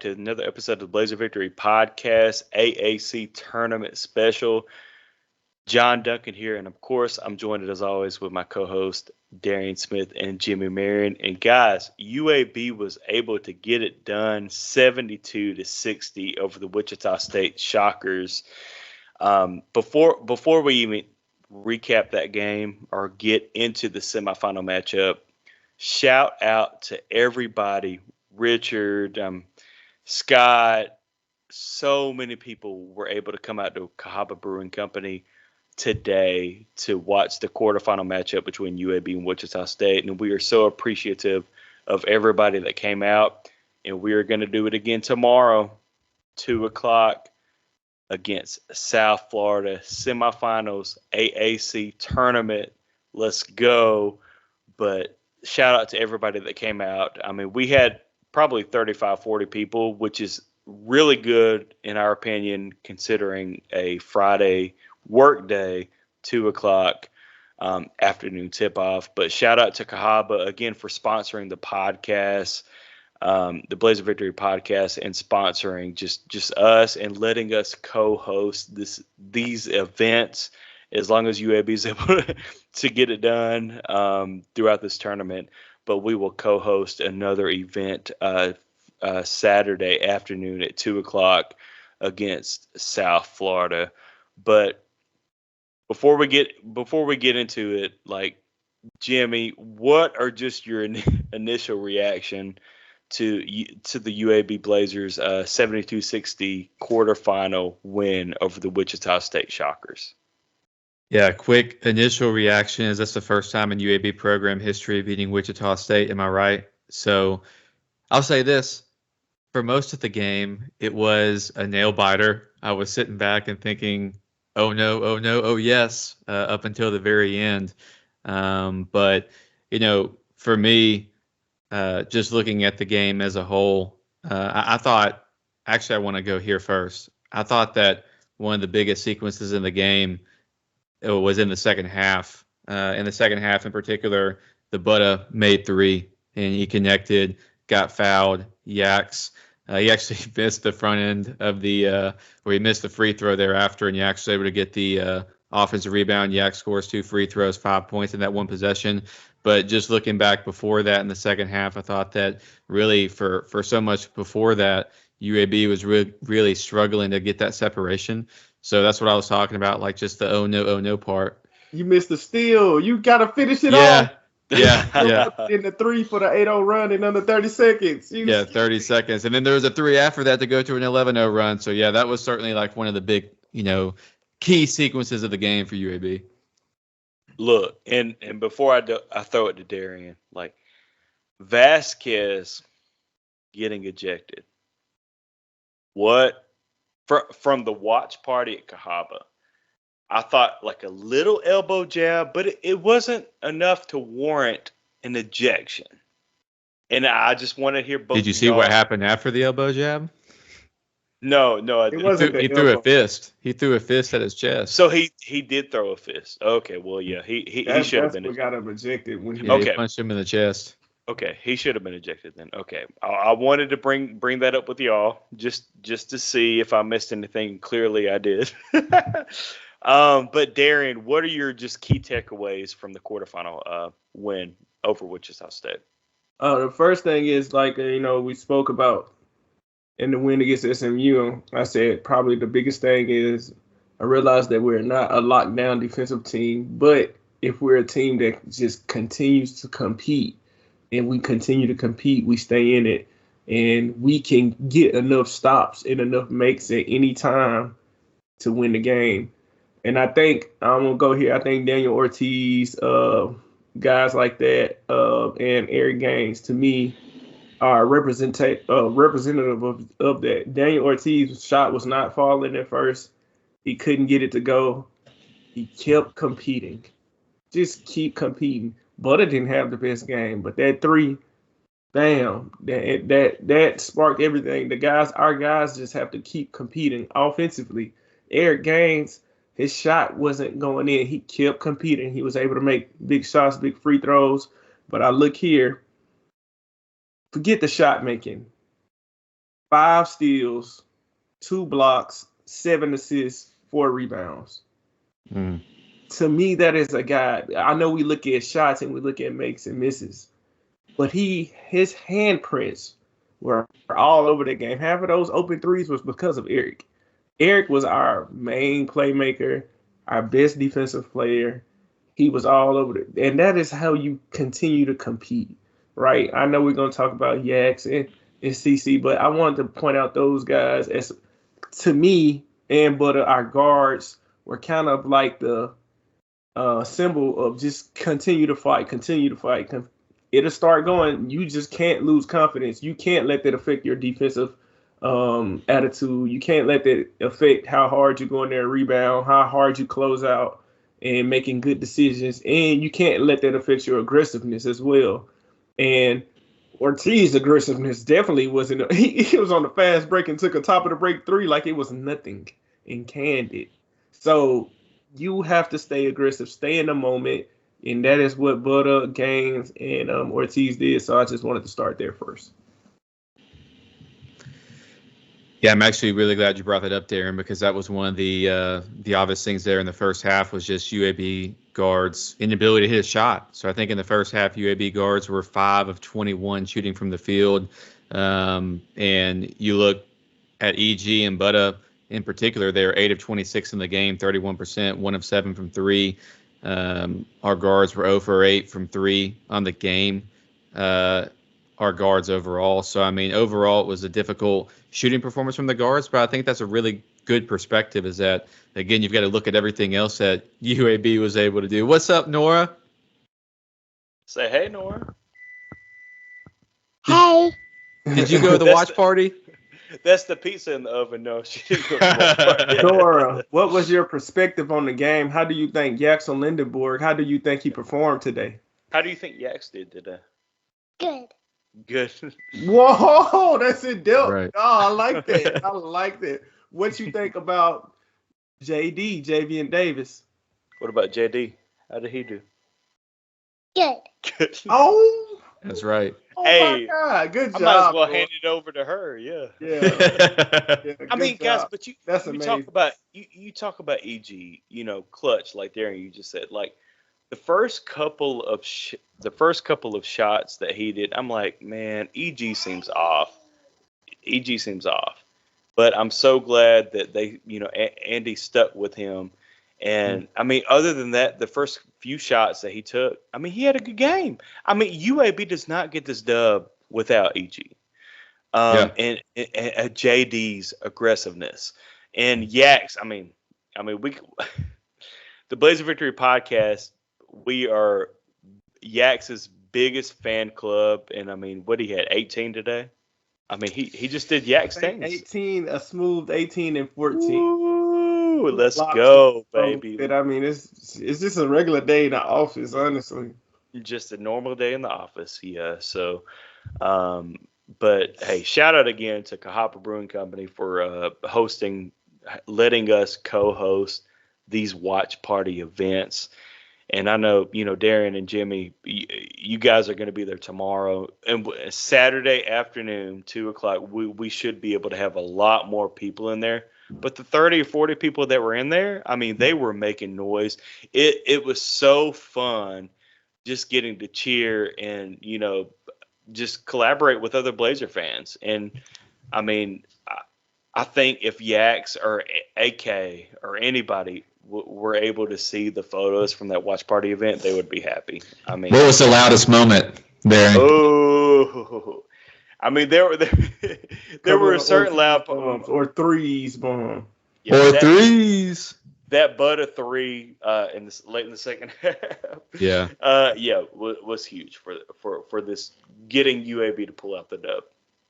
to another episode of the Blazer Victory Podcast, AAC Tournament Special. John Duncan here, and of course, I'm joined as always with my co-host Darian Smith and Jimmy Marion. And guys, UAB was able to get it done, 72-60 over the Wichita State Shockers. Before we even recap that game or get into the semifinal matchup, shout out to everybody. Richard, Scott, so many people were able to come out to Cahaba Brewing Company today to watch the quarterfinal matchup between UAB and Wichita State. And we are so appreciative of everybody that came out. And we are going to do it again tomorrow, 2 o'clock, against South Florida semifinals, AAC tournament. Let's go. But shout out to everybody that came out. I mean, we had probably 35, 40 people, which is really good in our opinion, considering a Friday work day, 2 o'clock afternoon tip-off. But shout out to Cahaba again for sponsoring the podcast, the Blazer Victory podcast, and sponsoring just us and letting us co-host these events as long as UAB is able to get it done throughout this tournament. But we will co-host another event Saturday afternoon at 2 o'clock against South Florida. But before we get into it, like, Jimmy, what are just your initial reaction to the UAB Blazers 72-60 quarterfinal win over the Wichita State Shockers? Yeah, quick initial reaction is that's the first time in UAB program history beating Wichita State. Am I right? So I'll say this. For most of the game, it was a nail biter. I was sitting back and thinking, oh no, oh yes, up until the very end. But, for me, just looking at the game as a whole, I thought, actually, I want to go here first. I thought that one of the biggest sequences in the game was in the second half. In the second half in particular, the Butta made three, and he connected, got fouled, Yaks. He actually missed the front end of where he missed the free throw thereafter, and Yaks was able to get the offensive rebound. Yak scores 2 free throws, 5 points in that one possession. But just looking back before that in the second half, I thought that really for so much before that, UAB was really struggling to get that separation. So that's what I was talking about, like just the oh no part. You missed the steal. You got to finish it off. Yeah. In the 3 for the 8-0 run in under 30 seconds. 30 seconds. And then there was a 3 after that to go to an 11-0 run. So, yeah, that was certainly like one of the big, key sequences of the game for UAB. Look, and before I throw it to Darian, like, Vasquez getting ejected. What? From the watch party at Cahaba, I thought like a little elbow jab, but it wasn't enough to warrant an ejection. And I just want to hear both. Did you see what happened after the elbow jab? No, it wasn't. He threw a fist. He threw a fist at his chest. So he did throw a fist. Okay, well, yeah, he should have been. That's what got him ejected when he punched him in the chest. Okay, he should have been ejected then. Okay, I wanted to bring that up with y'all just to see if I missed anything. Clearly, I did. But Darian, what are your just key takeaways from the quarterfinal win over Wichita State? The first thing is, like, we spoke about in the win against SMU. I said probably the biggest thing is I realized that we're not a lockdown defensive team, but if we're a team that just continues to compete and we continue to compete, we stay in it, and we can get enough stops and enough makes at any time to win the game. And I think I'm going to go here. I think Daniel Ortiz, guys like that, and Eric Gaines, to me, are representative of that. Daniel Ortiz's shot was not falling at first. He couldn't get it to go. He kept competing. Just keep competing. Butta didn't have the best game, but that 3, bam, that sparked everything. Our guys just have to keep competing offensively. Eric Gaines, his shot wasn't going in. He kept competing. He was able to make big shots, big free throws. But I look here, forget the shot making. 5 steals, 2 blocks, 7 assists, 4 rebounds. To me, that is a guy. I know we look at shots and we look at makes and misses, but his handprints were all over the game. Half of those open threes was because of Eric. Eric was our main playmaker, our best defensive player. He was all over it. And that is how you continue to compete, right? I know we're going to talk about Yax and CC, but I wanted to point out those guys as, to me, and but our guards were kind of like the symbol of just continue to fight. It'll start going. You just can't lose confidence. You can't let that affect your defensive attitude. You can't let that affect how hard you go in there and rebound, how hard you close out and making good decisions. And you can't let that affect your aggressiveness as well. And Ortiz's aggressiveness definitely wasn't. He was on the fast break and took a top of the break 3 like it was nothing and canned it. So you have to stay aggressive, stay in the moment. And that is what Butter, Gaines, and Ortiz did. So I just wanted to start there first. Yeah, I'm actually really glad you brought that up, Darren, because that was one of the obvious things there in the first half was just UAB guards' inability to hit a shot. So I think in the first half, UAB guards were 5 of 21 shooting from the field. And you look at EG and Butta in particular, they were 8 of 26 in the game, 31%, 1 of 7 from 3. Our guards were 0 for 8 from 3 on the game. Our guards overall. So, I mean, overall, it was a difficult shooting performance from the guards, but I think that's a really good perspective is that, again, you've got to look at everything else that UAB was able to do. What's up, Nora? Say hey, Nora. Hey. Did you go to the watch party? That's the pizza in the oven. No, she didn't go to the watch party. Nora, what was your perspective on the game? How do you think Jackson Lindenborg, how do you think he performed today? How do you think Yax did today? Good. Good. Whoa, that's it, Del. Right. Oh, I like that. I like that. What you think about Javian Davis? What about JD? How did he do? Good. Good. Oh, That's right. Hey, my God, good job. I might as well Nora. hand it over to her. Yeah. Yeah, I mean, good guys, job. but you That's you amazing. talk about you talk about EG, clutch like Darren you just said. Like the first couple of shots that he did, I'm like, man, EG seems off. EG seems off. But I'm so glad that they, Andy stuck with him. And I mean, other than that, the first few shots that he took, I mean, he had a good game. I mean, UAB does not get this dub without EG. And JD's aggressiveness and Yax. I mean, we the Blazer Victory podcast. We are Yax's biggest fan club, and I mean, what he had 18 today. I mean, he just did Yax things. 18, a smooth 18 and 14. Ooh, let's go, baby! I mean, it's just a regular day in the office, honestly. Just a normal day in the office, yeah. So, but hey, shout out again to Cahaba Brewing Company for letting us co-host these watch party events. And I know, Darren and Jimmy, you guys are going to be there tomorrow. And Saturday afternoon, 2:00, we should be able to have a lot more people in there. But the 30 or 40 people that were in there, I mean, they were making noise. It was so fun just getting to cheer and, just collaborate with other Blazer fans. And, I mean, I think if Yax or AK or anybody were able to see the photos from that watch party event, they would be happy. I mean, What was the loudest moment, Darren? Oh, I mean, there were a certain loud bombs or threes bomb. Or threes. That Butter 3 late in the second half. Yeah. Was huge for this getting UAB to pull out the dub.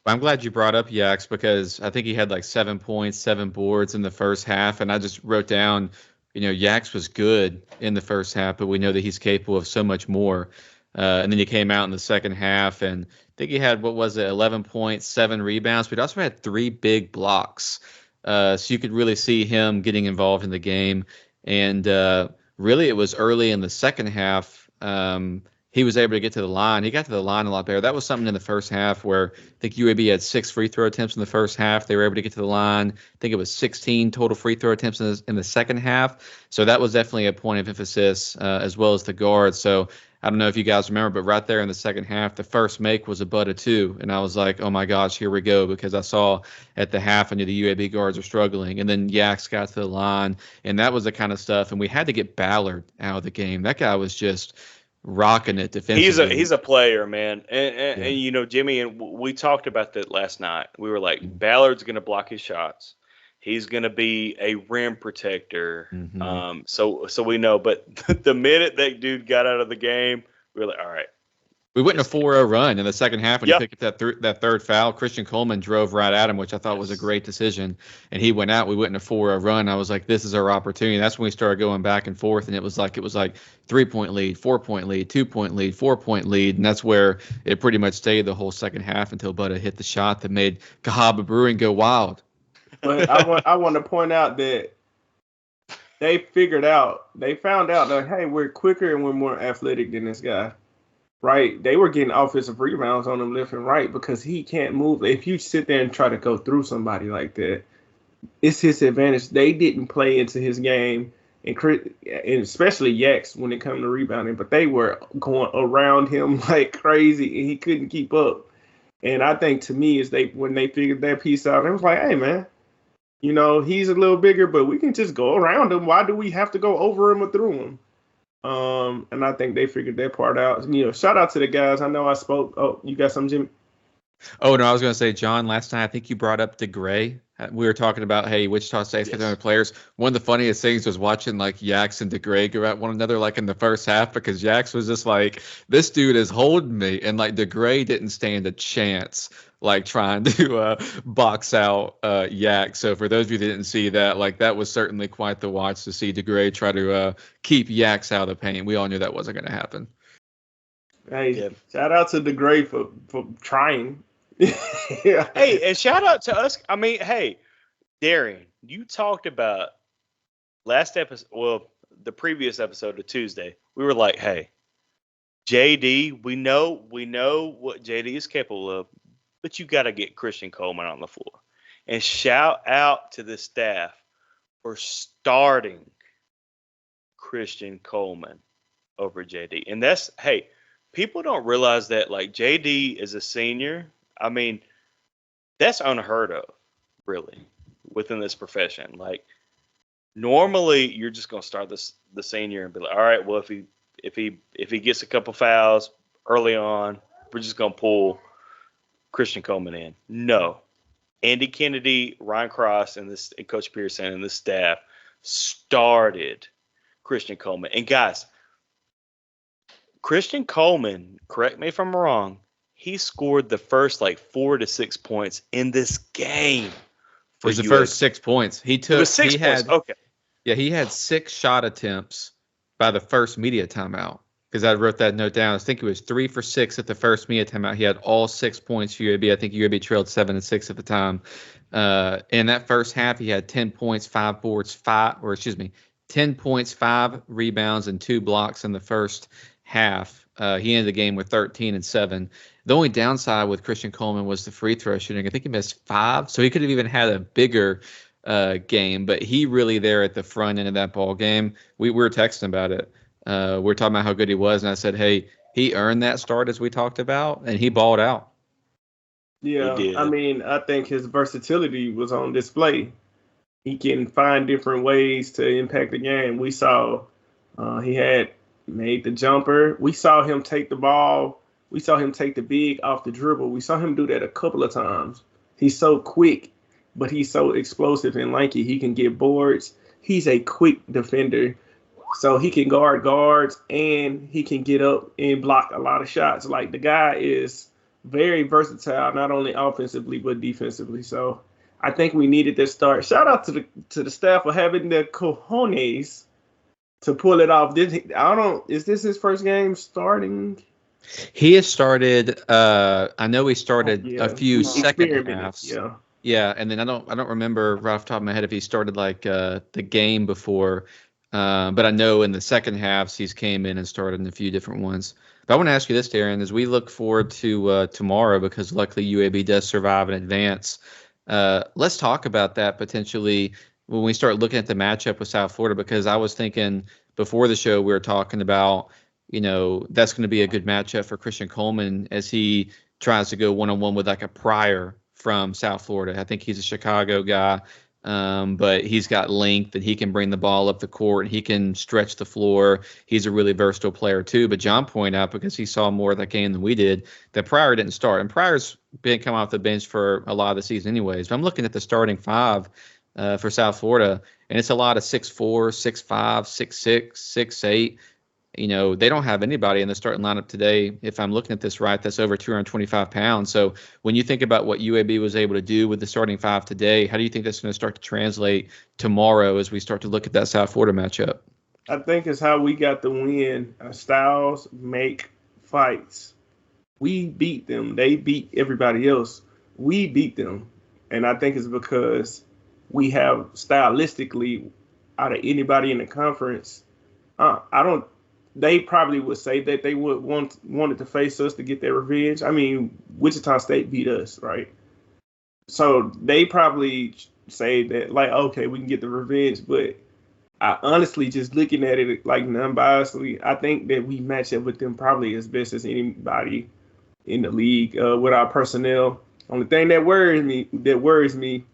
I'm glad you brought up Yax because I think he had like 7 points, 7 boards in the first half, and I just wrote down, Yax was good in the first half, but we know that he's capable of so much more. And then he came out in the second half, and I think he had 11 points, 7 rebounds, but he also had 3 big blocks. So you could really see him getting involved in the game. And really, it was early in the second half. he was able to get to the line. He got to the line a lot better. That was something in the first half where I think UAB had 6 free throw attempts in the first half. They were able to get to the line. I think it was 16 total free throw attempts in the second half. So that was definitely a point of emphasis, as well as the guards. So I don't know if you guys remember, but right there in the second half, the first make was a butt of 2. And I was like, oh my gosh, here we go. Because I saw at the half, I knew the UAB guards were struggling. And then Yax got to the line. And that was the kind of stuff. And we had to get Ballard out of the game. That guy was just rocking it defensively. He's a player, man. And Jimmy, and we talked about that last night. We were like, Ballard's going to block his shots. He's going to be a rim protector. So we know. But the minute that dude got out of the game, we were like, all right. We went in a 4-0 run in the second half when he picked up that third foul. Christian Coleman drove right at him, which I thought was a great decision. And he went out. We went in a 4-0 run. I was like, this is our opportunity. That's when we started going back and forth. And it was like 3-point lead, 4-point lead, 2-point lead, 4-point lead. And that's where it pretty much stayed the whole second half until Butta hit the shot that made Cahaba Brewing go wild. But I want to point out that they found out that, hey, we're quicker and we're more athletic than this guy. Right? They were getting offensive rebounds on him left and right because he can't move. If you sit there and try to go through somebody like that, it's his advantage. They didn't play into his game, and especially Yax when it comes to rebounding, but they were going around him like crazy, and he couldn't keep up. And I think to me is when they figured that piece out, it was like, hey, man, he's a little bigger, but we can just go around him. Why do we have to go over him or through him? And I think they figured that part out. Shout out to the guys. I know I spoke. Oh, you got something, Jimmy? Oh, no, I was going to say, John, last night I think you brought up DeGray. We were talking about, hey, Wichita State's got other players. One of the funniest things was watching like Yax and DeGray go at one another like in the first half because Yax was just like, this dude is holding me. And like DeGray didn't stand a chance like trying to box out Yax. So for those of you that didn't see that, like that was certainly quite the watch to see DeGray try to keep Yax out of the paint. We all knew that wasn't going to happen. Hey, shout out to DeGray for trying. Yeah. Hey, and shout out to us. I mean, hey, Darian, you talked about last episode, well, the previous episode of Tuesday. We were like, hey, JD, we know what JD is capable of, but you got to get Christian Coleman on the floor. And shout out to the staff for starting Christian Coleman over JD. And that's, hey, people don't realize that like JD is a senior. I mean, that's unheard of, really, within this profession. Like, normally you're just gonna start the senior and be like, all right, well, if he gets a couple fouls early on, we're just gonna pull Christian Coleman in. No, Andy Kennedy, Ryan Cross, and Coach Pearson and the staff started Christian Coleman. And guys, Christian Coleman, correct me if I'm wrong, he scored the first 4 to 6 points in this game. It was the first 6 points. He had 6 shot attempts by the first media timeout. Because I wrote that note down. I think it was 3 for 6 at the first media timeout. He had all 6 points for UAB. I think UAB trailed 7-6 at the time. In that first half, he had 10 points, 10 points, 5 rebounds, and 2 blocks in the first half. He ended the game with 13 and 7. The only downside with Christian Coleman was the free throw shooting. I think he missed 5, so he could have even had a bigger game. But he really there at the front end of that ball game. We were texting about it. We were talking about how good he was, and I said, hey, he earned that start as we talked about, and he balled out. Yeah, I mean, I think his versatility was on display. He can find different ways to impact the game. We saw he had made the jumper. We saw him take the ball. We saw him take the big off the dribble. We saw him do that a couple of times. He's so quick, but he's so explosive and lanky. He can get boards. He's a quick defender. So he can guard guards and he can get up and block a lot of shots. Like, the guy is very versatile, not only offensively but defensively. So I think we needed this start. Shout out to the staff for having the cojones to pull it off. Is this his first game starting? He has started. I know he started a few second halves. Yeah, and then I don't remember right off the top of my head if he started the game before. But I know in the second halves he's came in and started in a few different ones. But I want to ask you this, Darren, as we look forward to tomorrow, because luckily UAB does survive and advance. Let's talk about that potentially when we start looking at the matchup with South Florida, because I was thinking before the show we were talking about, that's going to be a good matchup for Christian Coleman as he tries to go one-on-one with like a Pryor from South Florida. I think he's a Chicago guy. But he's got length and he can bring the ball up the court and he can stretch the floor. He's a really versatile player too. But John pointed out, because he saw more of that game than we did, that Pryor didn't start. And Pryor's been coming off the bench for a lot of the season anyways. But I'm looking at the starting five for South Florida, and it's a lot of 6'4", 6'5", 6'6", 6'8". They don't have anybody in the starting lineup today, if I'm looking at this right, that's over 225 pounds. So when you think about what UAB was able to do with the starting five today, how do you think that's going to start to translate tomorrow as we start to look at that South Florida matchup? I think it's how we got the win. Styles make fights. We beat them. They beat everybody else. We beat them. And I think it's because we have stylistically, out of anybody in the conference, they probably would say that they would wanted to face us to get their revenge. I mean, Wichita State beat us, right? So they probably say that, like, okay, we can get the revenge. But I honestly, just looking at it like non-biasedly, I think that we match up with them probably as best as anybody in the league with our personnel. Only thing that worries me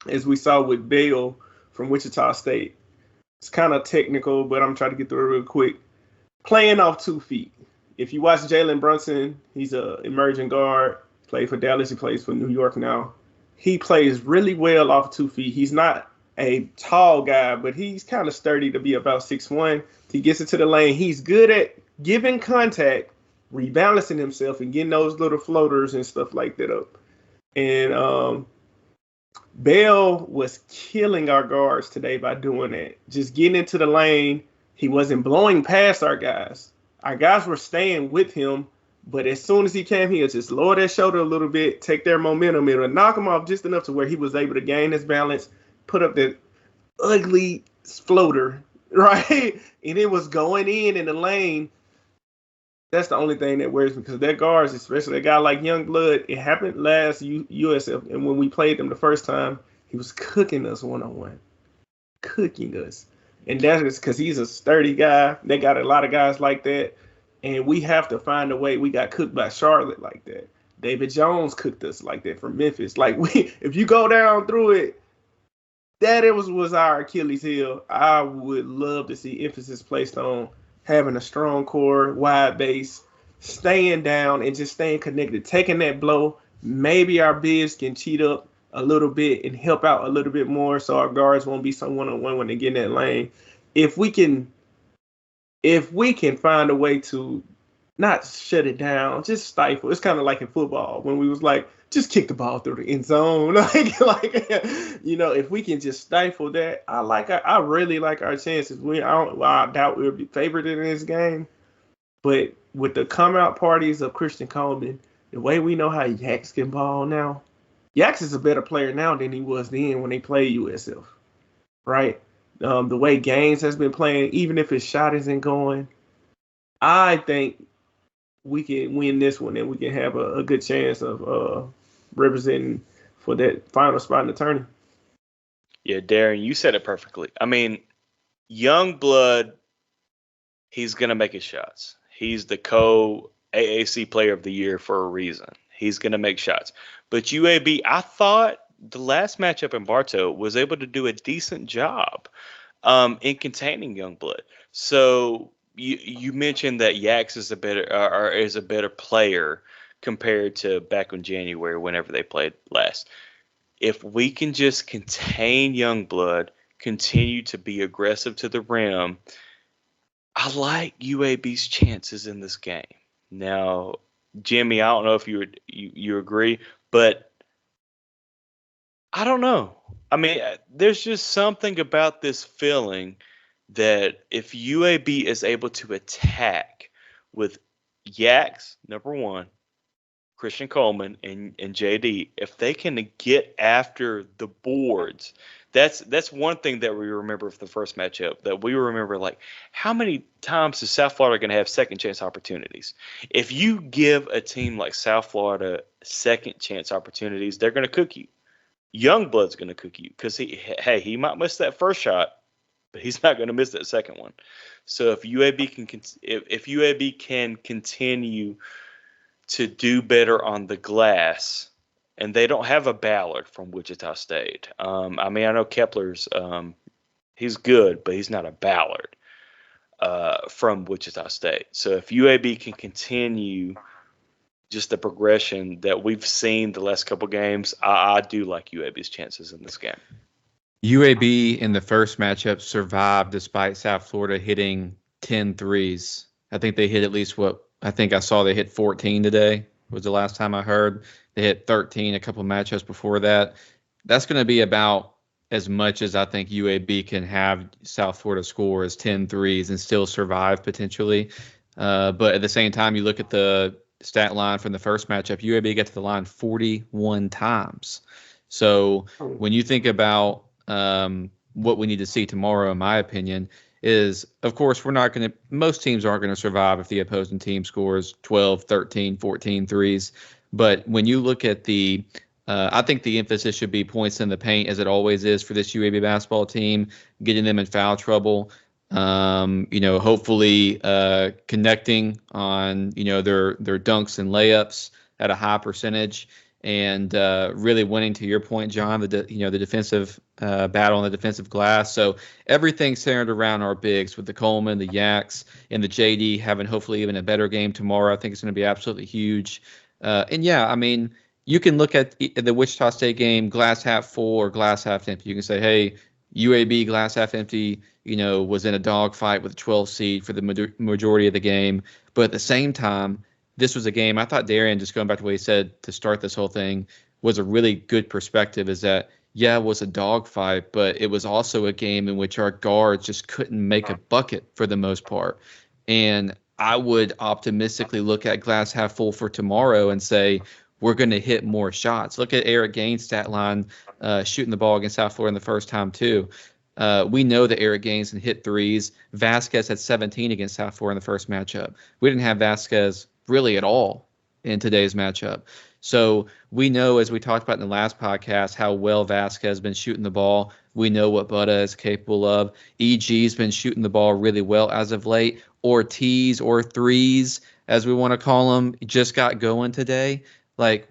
is we saw with Bale from Wichita State. It's kind of technical, but I'm trying to get through it real quick. Playing off 2 feet. If you watch Jalen Brunson, he's an emerging guard. Played for Dallas. He plays for New York now. He plays really well off 2 feet. He's not a tall guy, but he's kind of sturdy to be about 6'1". He gets into the lane. He's good at giving contact, rebalancing himself, and getting those little floaters and stuff like that up. And Bell was killing our guards today by doing that. Just getting into the lane. He wasn't blowing past our guys. Our guys were staying with him, but as soon as he came, he'll just lower that shoulder a little bit, take their momentum, and knock him off just enough to where he was able to gain his balance, put up that ugly floater, right? And it was going in the lane. That's the only thing that worries me, because their guards, especially a guy like Youngblood, it happened last USF, and when we played them the first time, he was cooking us one-on-one. Cooking us. And that's just because he's a sturdy guy. They got a lot of guys like that. And we have to find a way. We got cooked by Charlotte like that. David Jones cooked us like that from Memphis. Like, if you go down through it, that was our Achilles heel. I would love to see emphasis placed on having a strong core, wide base, staying down and just staying connected, taking that blow. Maybe our bigs can cheat up a little bit and help out a little bit more so our guards won't be so one-on-one when they get in that lane. If we can find a way to not shut it down, just stifle. It's kind of like in football when we was like, just kick the ball through the end zone. If we can just stifle that, I really like our chances. I doubt we'll be favored in this game, but with the come out parties of Christian Coleman, the way we know how Yaks can ball now, Yaks is a better player now than he was then when they played USF, right? The way Gaines has been playing, even if his shot isn't going, I think we can win this one and we can have a good chance of representing for that final spot in the tournament. Yeah, Darren, you said it perfectly. I mean, Youngblood, he's going to make his shots. He's the AAC player of the year for a reason. He's going to make shots. But UAB, I thought the last matchup in Bartow was able to do a decent job in containing Youngblood. So you mentioned that Yaks is a better player compared to back in January whenever they played last. If we can just contain Youngblood, continue to be aggressive to the rim, I like UAB's chances in this game. Now, Jimmy, I don't know if you agree, but I don't know. I mean, there's just something about this feeling that if UAB is able to attack with Yaks, number one, Christian Coleman and JD, if they can get after the boards, That's one thing that we remember for the first matchup, that we remember, like, how many times is South Florida going to have second chance opportunities? If you give a team like South Florida second chance opportunities, they're going to cook you. Youngblood's going to cook you because he might miss that first shot, but he's not going to miss that second one. So if UAB can continue to do better on the glass, and they don't have a Ballard from Wichita State. I mean, I know Kepler's he's good, but he's not a Ballard from Wichita State. So if UAB can continue just the progression that we've seen the last couple games, I do like UAB's chances in this game. UAB in the first matchup survived despite South Florida hitting 10 threes. I think they hit at least I saw they hit 14 today, was the last time I heard. They hit 13 a couple matchups before that. That's going to be about as much as I think UAB can have South Florida score as 10 threes and still survive potentially. But at the same time, you look at the stat line from the first matchup, UAB got to the line 41 times. So when you think about what we need to see tomorrow, in my opinion, is, of course, most teams aren't going to survive if the opposing team scores 12, 13, 14 threes. But when you look at I think the emphasis should be points in the paint, as it always is for this UAB basketball team, getting them in foul trouble, hopefully connecting on, their dunks and layups at a high percentage, and really winning, to your point, John, the defensive battle on the defensive glass. So everything centered around our bigs, with the Coleman, the Yaks, and the JD having hopefully even a better game tomorrow. I think it's going to be absolutely huge. And yeah, I mean, you can look at the Wichita State game, glass half full or glass half empty. You can say, hey, UAB glass half empty, was in a dogfight with a 12 seed for the majority of the game. But at the same time, this was a game, I thought Darian, just going back to what he said to start this whole thing, was a really good perspective, is that, yeah, it was a dogfight, but it was also a game in which our guards just couldn't make a bucket for the most part. And I would optimistically look at glass half full for tomorrow and say, we're going to hit more shots. Look at Eric Gaines' stat line, shooting the ball against South Florida in the first time too. We know that Eric Gaines can hit threes. Vasquez had 17 against South Florida in the first matchup. We didn't have Vasquez really at all in today's matchup. So we know, as we talked about in the last podcast, how well Vasquez has been shooting the ball. We know what Butta is capable of. EG's been shooting the ball really well as of late. Ortiz, or threes, as we want to call them, just got going today. Like,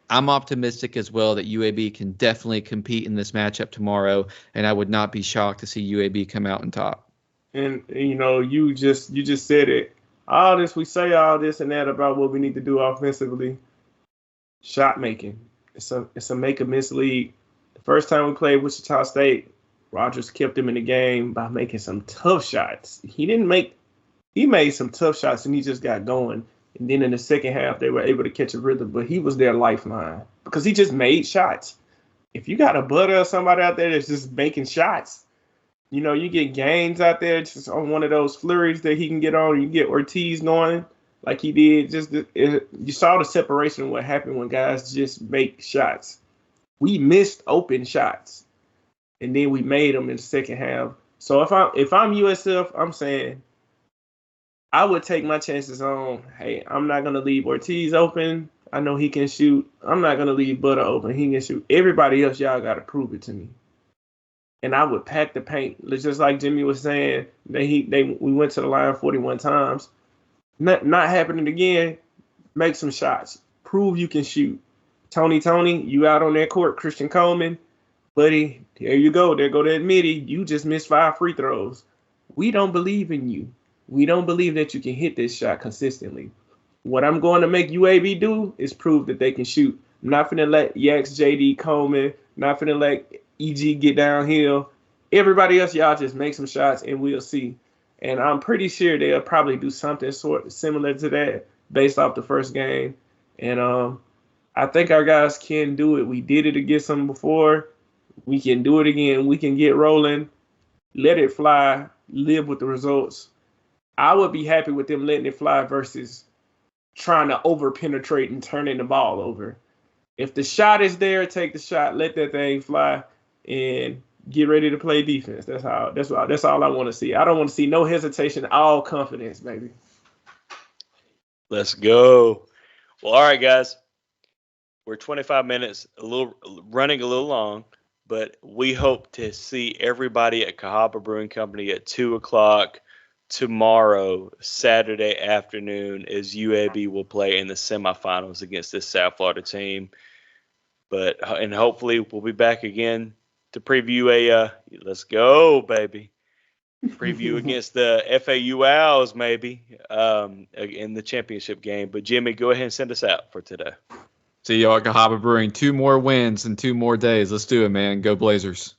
I'm optimistic as well that UAB can definitely compete in this matchup tomorrow, and I would not be shocked to see UAB come out on top. And you just said it. We say all this and that about what we need to do offensively. Shot making. It's a make or miss league. The first time we played Wichita State, Rogers kept him in the game by making some tough shots. He made some tough shots, and he just got going. And then in the second half, they were able to catch a rhythm, but he was their lifeline because he just made shots. If you got a Butter or somebody out there that's just making shots, you get Gaines out there just on one of those flurries that he can get on. You get Ortiz going like he did. You saw the separation of what happened when guys just make shots. We missed open shots, and then we made them in the second half. So if I'm USF, I'm saying I would take my chances on, hey, I'm not going to leave Ortiz open. I know he can shoot. I'm not going to leave Butter open. He can shoot. Everybody else, y'all got to prove it to me. And I would pack the paint. Just like Jimmy was saying, we went to the line 41 times. Not happening again. Make some shots. Prove you can shoot. Tony, you out on that court. Christian Coleman, buddy, there you go. There go that midi. You just missed 5 free throws. We don't believe in you. We don't believe that you can hit this shot consistently. What I'm going to make UAB do is prove that they can shoot. I'm not finna let Yaks, JD, Coleman, not finna let EG get downhill. Everybody else, y'all just make some shots and we'll see. And I'm pretty sure they'll probably do something similar to that based off the first game. And I think our guys can do it. We did it against them before. We can do it again. We can get rolling, let it fly, live with the results. I would be happy with them letting it fly versus trying to over-penetrate and turning the ball over. If the shot is there, take the shot, let that thing fly. and get ready to play defense. That's all I want to see. I don't want to see no hesitation, all confidence, baby. Let's go. Well, all right, guys. We're 25 minutes, running a little long, but we hope to see everybody at Cahaba Brewing Company at 2:00 tomorrow, Saturday afternoon, as UAB will play in the semifinals against this South Florida team. And hopefully we'll be back again to preview let's go, baby. Preview against the FAU Owls, maybe, in the championship game. But Jimmy, go ahead and send us out for today. See y'all at Cahaba Brewing. 2 more wins in 2 more days. Let's do it, man. Go Blazers.